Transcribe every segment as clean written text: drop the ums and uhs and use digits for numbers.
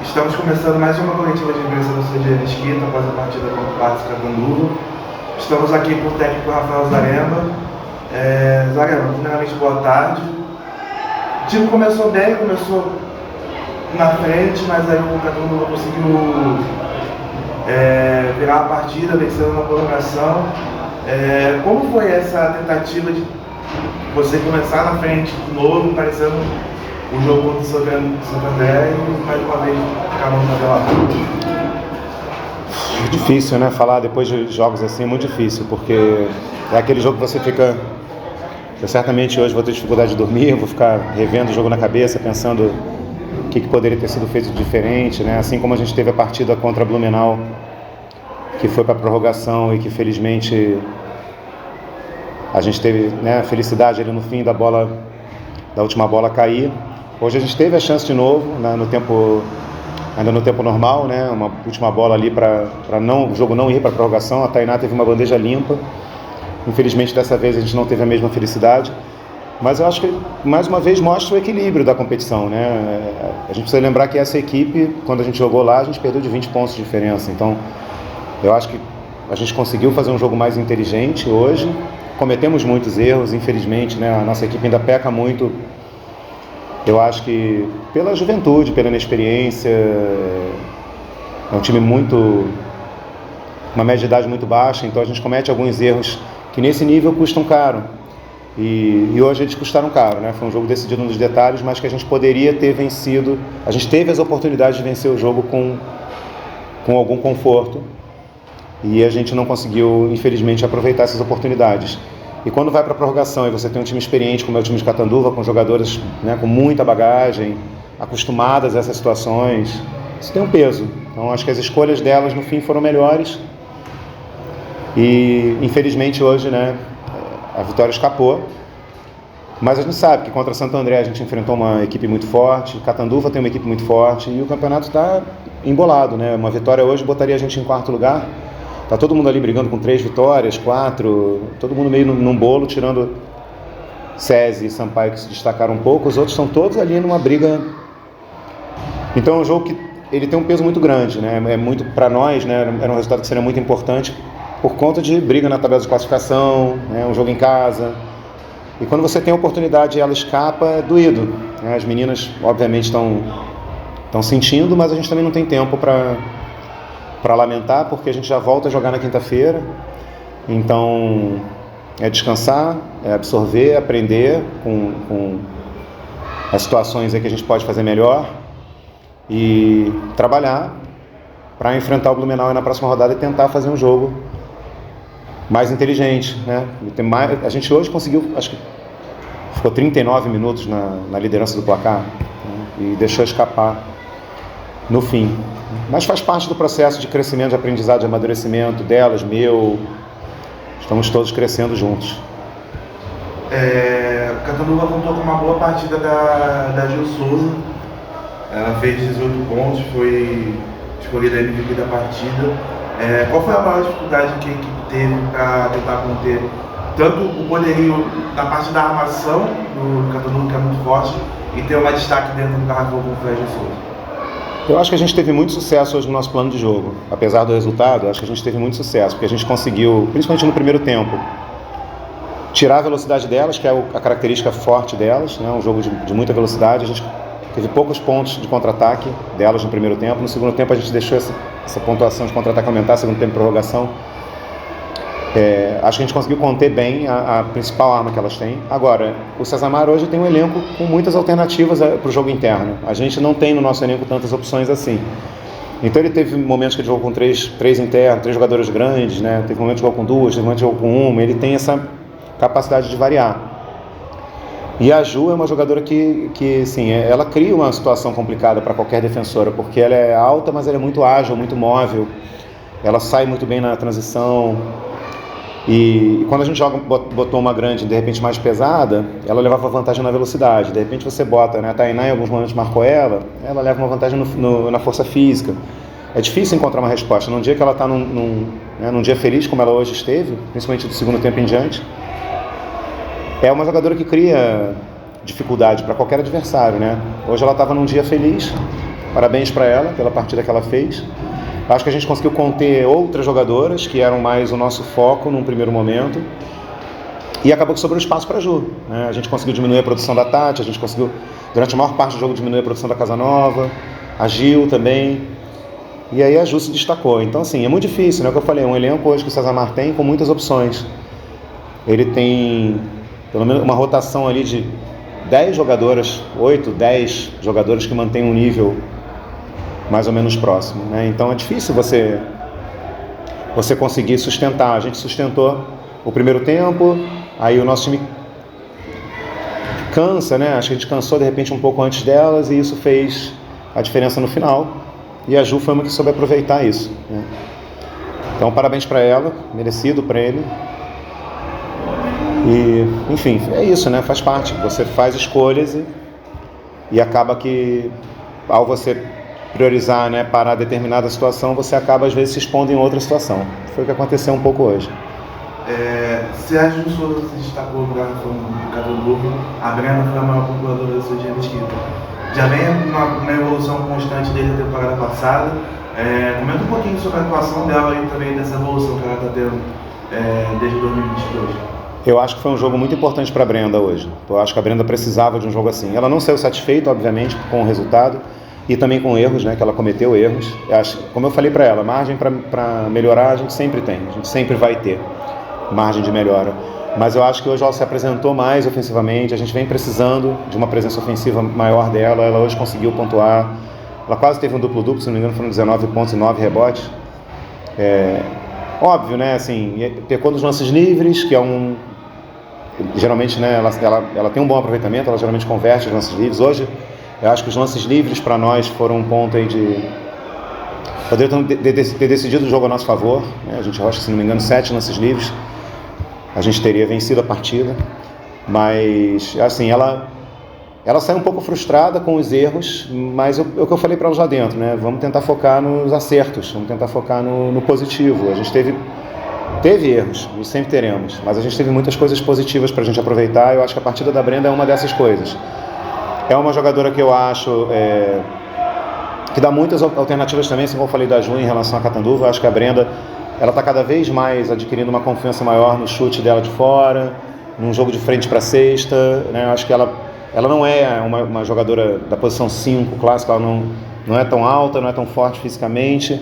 Estamos começando mais uma coletiva de imprensa do Sul de Mesquita após a partida contra o Patos Catanduva. Estamos aqui com o técnico Rafael Zaremba. Zaremba, primeiramente boa tarde. O time começou bem, começou na frente, mas aí o Catanduva conseguiu virar a partida, vencendo na prorrogação. Como foi essa tentativa de você começar na frente de novo, parecendo o jogo contra o Santo André e mais uma vez acabou na derrota? Difícil, né? Falar depois de jogos assim é muito difícil, porque é aquele jogo que você fica... Eu certamente hoje vou ter dificuldade de dormir, vou ficar revendo o jogo na cabeça, pensando o que poderia ter sido feito de diferente, né? Assim como a gente teve a partida contra a Blumenau, que foi para a prorrogação e que felizmente a gente teve, né, a felicidade ali no fim da última bola cair. Hoje a gente teve a chance de novo, né, ainda no tempo normal, né, uma última bola ali para o jogo não ir para a prorrogação. A Tainá teve uma bandeja limpa. Infelizmente dessa vez a gente não teve a mesma felicidade, mas eu acho que mais uma vez mostra o equilíbrio da competição, né? A gente precisa lembrar que essa equipe, quando a gente jogou lá, a gente perdeu de 20 pontos de diferença. Então eu acho que a gente conseguiu fazer um jogo mais inteligente hoje. Cometemos muitos erros, infelizmente, né? A nossa equipe ainda peca muito, eu acho que pela juventude, pela inexperiência. É um time uma média de idade muito baixa, então a gente comete alguns erros que nesse nível custam caro. E hoje eles custaram caro, né? Foi um jogo decidido nos detalhes, mas que a gente poderia ter vencido. A gente teve as oportunidades de vencer o jogo com algum conforto, e a gente não conseguiu, infelizmente, aproveitar essas oportunidades. E quando vai para a prorrogação e você tem um time experiente, como é o time de Catanduva, com jogadores, né, com muita bagagem, acostumadas a essas situações, isso tem um peso. Então acho que as escolhas delas no fim foram melhores. E infelizmente hoje, né, a vitória escapou. Mas a gente sabe que contra Santo André a gente enfrentou uma equipe muito forte, Catanduva tem uma equipe muito forte, e o campeonato está embolado, né? Uma vitória hoje botaria a gente em quarto lugar. Tá todo mundo ali brigando com 3 vitórias, 4, todo mundo meio num bolo, tirando SESI e Sampaio, que se destacaram um pouco. Os outros estão todos ali numa briga. Então é um jogo que ele tem um peso muito grande, né? É muito para nós, né? Era um resultado que seria muito importante por conta de briga na tabela de classificação, né? Um jogo em casa. E quando você tem a oportunidade e ela escapa, é doído, né? As meninas, obviamente, estão sentindo, mas a gente também não tem tempo para lamentar, porque a gente já volta a jogar na quinta-feira. Então é descansar, é absorver, aprender com as situações aí que a gente pode fazer melhor e trabalhar para enfrentar o Blumenau na próxima rodada e tentar fazer um jogo mais inteligente, né? A gente hoje conseguiu, acho que ficou 39 minutos na liderança do placar, né? E deixou escapar no fim. Mas faz parte do processo de crescimento, de aprendizado, de amadurecimento delas, meu. Estamos todos crescendo juntos. Catanduva contou com uma boa partida da Gil Souza. Ela fez 18 pontos, foi escolhida a MVP da partida. Qual foi a maior dificuldade que a equipe teve para tentar conter tanto o poderio da parte da armação do Catanduva, que é muito forte, e ter mais destaque dentro do garrafão com o Fred Souza? Eu acho que a gente teve muito sucesso hoje no nosso plano de jogo. Apesar do resultado, acho que a gente teve muito sucesso, porque a gente conseguiu, principalmente no primeiro tempo, tirar a velocidade delas, que é a característica forte delas, né? Um jogo de muita velocidade. A gente teve poucos pontos de contra-ataque delas no primeiro tempo. No segundo tempo a gente deixou essa pontuação de contra-ataque aumentar, segundo tempo de prorrogação. Acho que a gente conseguiu conter bem a principal arma que elas têm. Agora, o Cessamar hoje tem um elenco com muitas alternativas para o jogo interno. A gente não tem no nosso elenco tantas opções assim. Então ele teve momentos que ele jogou com três internos, 3 jogadores grandes, né? Teve momentos que jogou com 2, teve momentos que jogou com 1. Ele tem essa capacidade de variar. E a Ju é uma jogadora que assim, ela cria uma situação complicada para qualquer defensora, porque ela é alta, mas ela é muito ágil, muito móvel. Ela sai muito bem na transição. E quando a gente botou uma grande, de repente mais pesada, ela levava vantagem na velocidade. De repente você bota, né, a Tainá em alguns momentos marcou ela leva uma vantagem na força física. É difícil encontrar uma resposta. Num dia que ela está num dia feliz, como ela hoje esteve, principalmente do segundo tempo em diante, é uma jogadora que cria dificuldade para qualquer adversário, né? Hoje ela estava num dia feliz, Parabéns para ela pela partida que ela fez. Acho que a gente conseguiu conter outras jogadoras que eram mais o nosso foco num primeiro momento. E acabou que sobrou espaço para a Ju, né? A gente conseguiu diminuir a produção da Tati, a gente conseguiu, durante a maior parte do jogo, diminuir a produção da Casanova, a Gil também. E aí a Ju se destacou. Então, assim, é muito difícil, né? O que eu falei, é um elenco hoje que o César Mar tem com muitas opções. Ele tem, pelo menos, uma rotação ali de 10 jogadoras, 8, 10 jogadoras que mantêm um nível mais ou menos próximo, né? Então é difícil você conseguir sustentar. A gente sustentou o primeiro tempo, aí o nosso time cansa, né? Acho que a gente cansou de repente um pouco antes delas e isso fez a diferença no final. E a Ju foi uma que soube aproveitar isso, né? Então parabéns para ela, merecido prêmio. E, enfim, é isso, né? Faz parte. Você faz escolhas e acaba que, ao você priorizar, né, para determinada situação, você acaba às vezes se expondo em outra situação. Foi o que aconteceu um pouco hoje. Sérgio Souza se destacou no garrafão do Catanduva, a Brenda foi a maior pontuadora da sua Mesquita. Já vem uma evolução constante desde a temporada passada. Comenta um pouquinho sobre a atuação dela e também dessa evolução que ela está tendo desde 2022. Eu acho que foi um jogo muito importante para a Brenda hoje. Eu acho que a Brenda precisava de um jogo assim. Ela não saiu satisfeita, obviamente, com o resultado e também com erros, né, que ela cometeu erros. Como eu falei para ela, margem para melhorar a gente sempre tem, a gente sempre vai ter margem de melhora. Mas eu acho que hoje ela se apresentou mais ofensivamente, a gente vem precisando de uma presença ofensiva maior dela. Ela hoje conseguiu pontuar, ela quase teve um duplo-duplo, se não me engano foram 19 pontos e 9 rebotes. Óbvio, né, assim, pecou nos lances livres, que é geralmente, né, ela tem um bom aproveitamento, ela geralmente converte os lances livres. Hoje, eu acho que os lances livres para nós foram um ponto aí de... Poderiam ter decidido o jogo a nosso favor, né? A gente acha, se não me engano, 7 lances livres. A gente teria vencido a partida. Mas, assim, ela saiu um pouco frustrada com os erros, mas é o que eu falei para ela lá dentro, né? Vamos tentar focar nos acertos, vamos tentar focar no positivo. A gente teve erros, e sempre teremos, mas a gente teve muitas coisas positivas para a gente aproveitar. Eu acho que a partida da Brenda é uma dessas coisas. É uma jogadora que eu acho que dá muitas alternativas também, assim como eu falei da Ju em relação à Catanduva. Eu acho que a Brenda está cada vez mais adquirindo uma confiança maior no chute dela de fora, num jogo de frente para cesta, né? Eu acho que ela não é uma jogadora da posição 5 clássica, ela não é tão alta, não é tão forte fisicamente,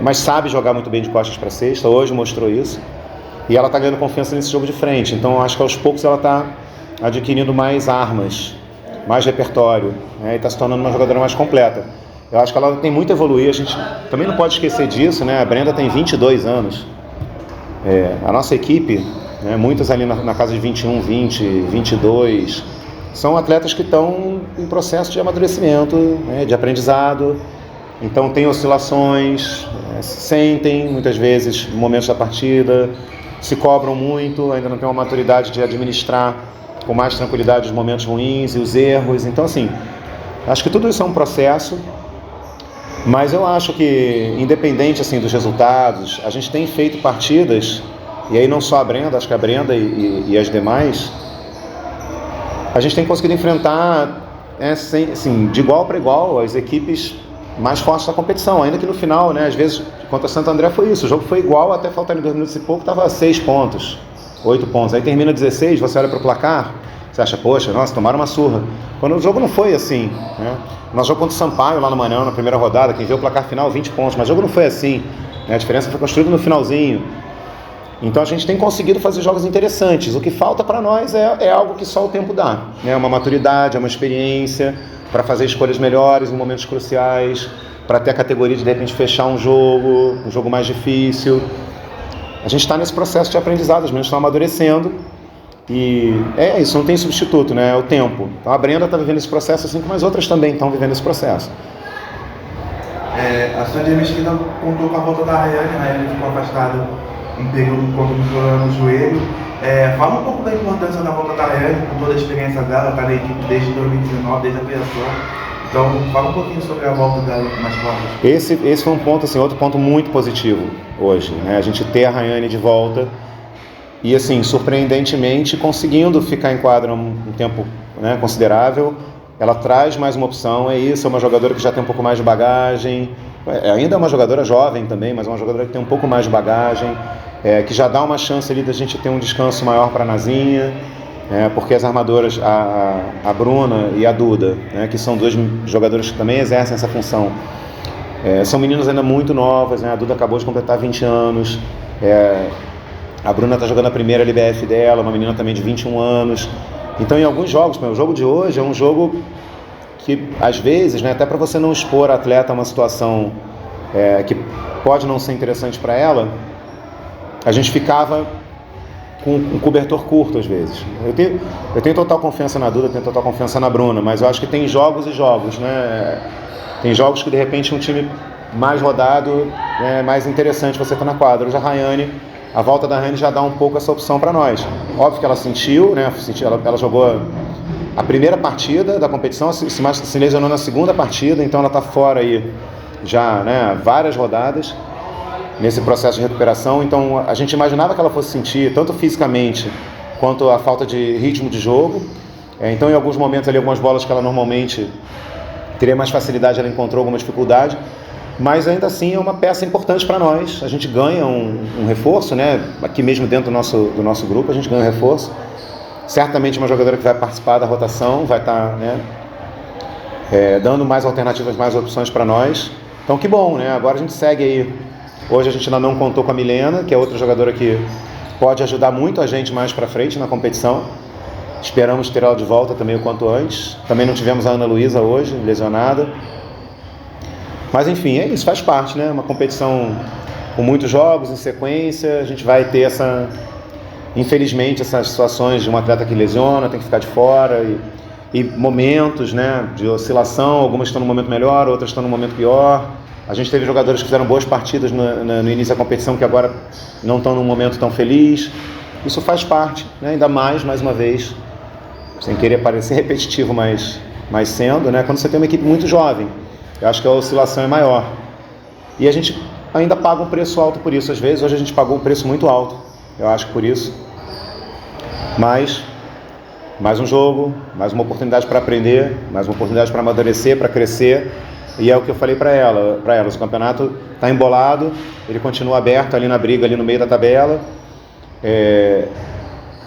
mas sabe jogar muito bem de costas para cesta. Hoje mostrou isso. E ela está ganhando confiança nesse jogo de frente. Então eu acho que aos poucos ela está adquirindo mais armas, mais repertório, né? E está se tornando uma jogadora mais completa. Eu acho que ela tem muito a evoluir. A gente também não pode esquecer disso, né? A Brenda tem 22 anos. A nossa equipe, né, muitas ali na casa de 21, 20, 22, são atletas que estão em processo de amadurecimento, né, de aprendizado. Então tem oscilações, sentem muitas vezes momentos da partida, se cobram muito, ainda não tem uma maturidade de administrar com mais tranquilidade os momentos ruins e os erros. Então, assim, acho que tudo isso é um processo, mas eu acho que, independente assim dos resultados, a gente tem feito partidas, e aí não só a Brenda, acho que a Brenda e as demais, a gente tem conseguido enfrentar assim, de igual para igual as equipes mais fortes da competição, ainda que no final, né, às vezes, contra Santo André foi isso, o jogo foi igual até faltarem 2 minutos e pouco, estava 6 pontos, 8 pontos, aí termina 16, você olha para o placar, você acha, poxa, nossa, tomaram uma surra. Quando o jogo não foi assim, né? Nós jogamos contra o Sampaio lá no Manão, na primeira rodada, quem viu o placar final, 20 pontos, mas o jogo não foi assim, né? A diferença foi construída no finalzinho. Então a gente tem conseguido fazer jogos interessantes. O que falta para nós é algo que só o tempo dá, né? Uma maturidade, uma experiência para fazer escolhas melhores em momentos cruciais, para ter a categoria de repente fechar um jogo mais difícil. A gente está nesse processo de aprendizado, as meninas estão amadurecendo e é isso, não tem substituto, né? É o tempo. Então a Brenda está vivendo esse processo assim como as outras também estão vivendo esse processo. A Sandy Mesquita contou com a volta da Rayane ficou afastada um período quando um problema no joelho. Fala um pouco da importância da volta da Rayane, com toda a experiência dela, está na equipe desde 2019, desde a criação. Então, fala um pouquinho sobre a volta dela mais forte. Esse foi um ponto, assim, outro ponto muito positivo hoje, né? A gente ter a Rayane de volta e, assim, surpreendentemente, conseguindo ficar em quadra um tempo, né, considerável, ela traz mais uma opção, é isso, é uma jogadora que já tem um pouco mais de bagagem, ainda é uma jogadora jovem também, mas é uma jogadora que tem um pouco mais de bagagem, que já dá uma chance ali da gente ter um descanso maior para a Nazinha, porque as armadoras, a Bruna e a Duda, que são duas jogadoras que também exercem essa função, são meninas ainda muito novas, a Duda acabou de completar 20 anos, a Bruna está jogando a primeira LBF dela, uma menina também de 21 anos. Então, em alguns jogos, o jogo de hoje é um jogo que, às vezes, até para você não expor a atleta a uma situação que pode não ser interessante para ela, a gente ficava com um cobertor curto, às vezes. Eu tenho total confiança na Duda, eu tenho total confiança na Bruna, mas eu acho que tem jogos e jogos, Tem jogos que, de repente, um time mais rodado, mais interessante você tá na quadra. Hoje a Rayane, a volta da Rayane já dá um pouco essa opção para nós. Óbvio que ela sentiu, ela jogou a primeira partida da competição, se lesionou na segunda partida, então ela está fora aí já, várias rodadas nesse processo de recuperação. Então a gente imaginava que ela fosse sentir tanto fisicamente quanto a falta de ritmo de jogo. Então, em alguns momentos ali, algumas bolas que ela normalmente teria mais facilidade, ela encontrou alguma dificuldade. Mas ainda assim é uma peça importante para nós. A gente ganha um reforço, aqui mesmo dentro do nosso grupo, a gente ganha um reforço. Certamente uma jogadora que vai participar da rotação, vai estar dando mais alternativas, mais opções para nós. Então que bom, agora a gente segue aí. Hoje a gente ainda não contou com a Milena, que é outra jogadora que pode ajudar muito a gente mais para frente na competição. Esperamos ter ela de volta também o quanto antes. Também não tivemos a Ana Luísa hoje, lesionada. Mas enfim, é isso, faz parte, uma competição com muitos jogos em sequência. A gente vai ter infelizmente, essas situações de um atleta que lesiona, tem que ficar de fora, e momentos, de oscilação. Algumas estão no momento melhor, outras estão no momento pior. A gente teve jogadores que fizeram boas partidas no início da competição que agora não estão num momento tão feliz. Isso faz parte, ainda mais uma vez, sem querer parecer repetitivo, mas sendo, quando você tem uma equipe muito jovem. Eu acho que a oscilação é maior. E a gente ainda paga um preço alto por isso. Às vezes, hoje a gente pagou um preço muito alto. Eu acho que por isso. Mas, mais um jogo, mais uma oportunidade para aprender, mais uma oportunidade para amadurecer, para crescer. E é o que eu falei para elas. O campeonato está embolado, ele continua aberto ali na briga, ali no meio da tabela.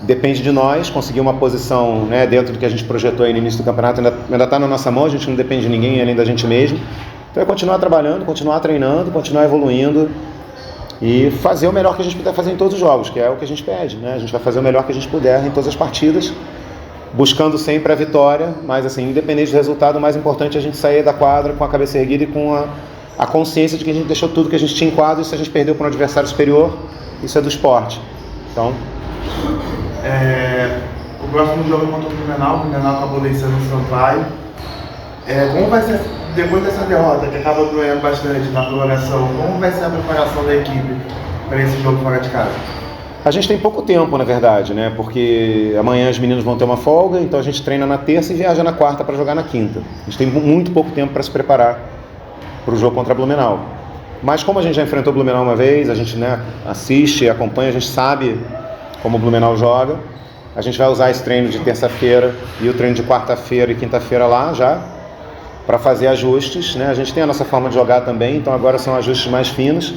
Depende de nós conseguir uma posição, dentro do que a gente projetou aí no início do campeonato. Ainda está na nossa mão, a gente não depende de ninguém além da gente mesmo. Então é continuar trabalhando, continuar treinando, continuar evoluindo e fazer o melhor que a gente puder fazer em todos os jogos, que é o que a gente pede, A gente vai fazer o melhor que a gente puder em todas as partidas, buscando sempre a vitória, mas assim, independente do resultado, o mais importante é a gente sair da quadra com a cabeça erguida e com a consciência de que a gente deixou tudo que a gente tinha em quadro, e se a gente perdeu para um adversário superior, isso é do esporte. Então... O próximo jogo é contra o Blumenau acabou vencendo o Sampaio. Como vai ser, depois dessa derrota, que acaba doendo bastante na prorrogação, como vai ser a preparação da equipe para esse jogo fora de casa? A gente tem pouco tempo, na verdade, porque amanhã os meninos vão ter uma folga, então a gente treina na terça e viaja na quarta para jogar na quinta. A gente tem muito pouco tempo para se preparar para o jogo contra a Blumenau. Mas como a gente já enfrentou o Blumenau uma vez, a gente assiste, acompanha, a gente sabe como o Blumenau joga. A gente vai usar esse treino de terça-feira e o treino de quarta-feira e quinta-feira lá já, para fazer ajustes. A gente tem a nossa forma de jogar também, então agora são ajustes mais finos.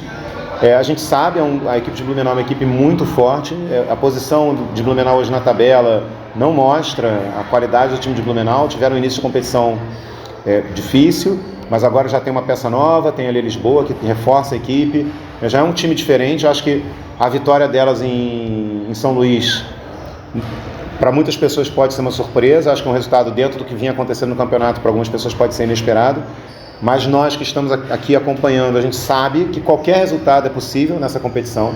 A gente sabe, a equipe de Blumenau é uma equipe muito forte. A posição de Blumenau hoje na tabela não mostra a qualidade do time de Blumenau. Tiveram um início de competição difícil, mas agora já tem uma peça nova, tem ali Lisboa, que reforça a equipe. Já é um time diferente. Eu acho que a vitória delas em São Luís, para muitas pessoas pode ser uma surpresa. Acho que é um resultado dentro do que vinha acontecendo no campeonato, para algumas pessoas pode ser inesperado. Mas nós que estamos aqui acompanhando, a gente sabe que qualquer resultado é possível nessa competição.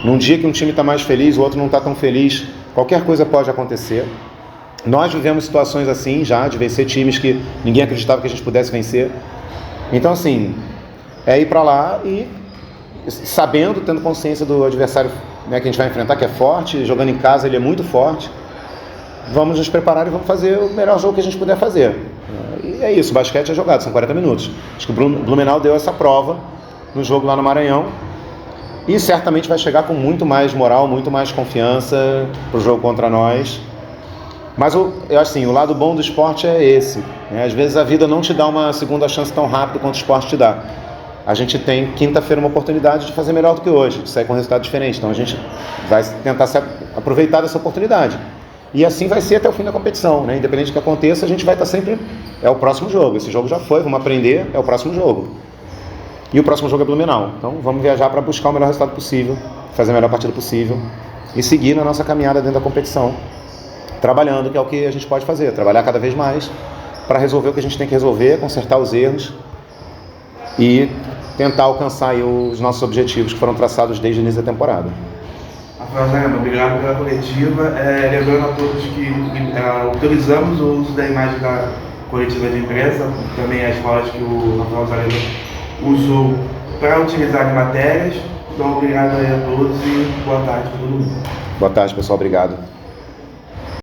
Num dia que um time está mais feliz, o outro não está tão feliz, qualquer coisa pode acontecer. Nós vivemos situações assim já, de vencer times que ninguém acreditava que a gente pudesse vencer. Então assim, é ir para lá e sabendo, tendo consciência do adversário que a gente vai enfrentar, que é forte, jogando em casa ele é muito forte. Vamos nos preparar e vamos fazer o melhor jogo que a gente puder fazer. E é isso, o basquete é jogado, são 40 minutos. Acho que o Blumenau deu essa prova no jogo lá no Maranhão e certamente vai chegar com muito mais moral, muito mais confiança para o jogo contra nós. Mas eu acho assim, o lado bom do esporte é esse. né? Às vezes a vida não te dá uma segunda chance tão rápido quanto o esporte te dá. A gente tem quinta-feira uma oportunidade de fazer melhor do que hoje, de sair com um resultado diferente. Então a gente vai tentar aproveitar dessa oportunidade. E assim vai ser até o fim da competição, né? Independente do que aconteça, a gente vai estar sempre... É o próximo jogo. Esse jogo já foi, vamos aprender, é o próximo jogo. E o próximo jogo é Blumenau. Então vamos viajar para buscar o melhor resultado possível, fazer a melhor partida possível e seguir na nossa caminhada dentro da competição, trabalhando, que é o que a gente pode fazer, trabalhar cada vez mais para resolver o que a gente tem que resolver, consertar os erros e tentar alcançar aí os nossos objetivos que foram traçados desde o início da temporada. Rafael Zaremba, obrigado pela coletiva. Lembrando a todos que autorizamos o uso da imagem da coletiva de imprensa, também as falas que o Rafael Zaremba usou para utilizar em matérias. Então, obrigado aí a todos e boa tarde para todo mundo. Boa tarde, pessoal. Obrigado.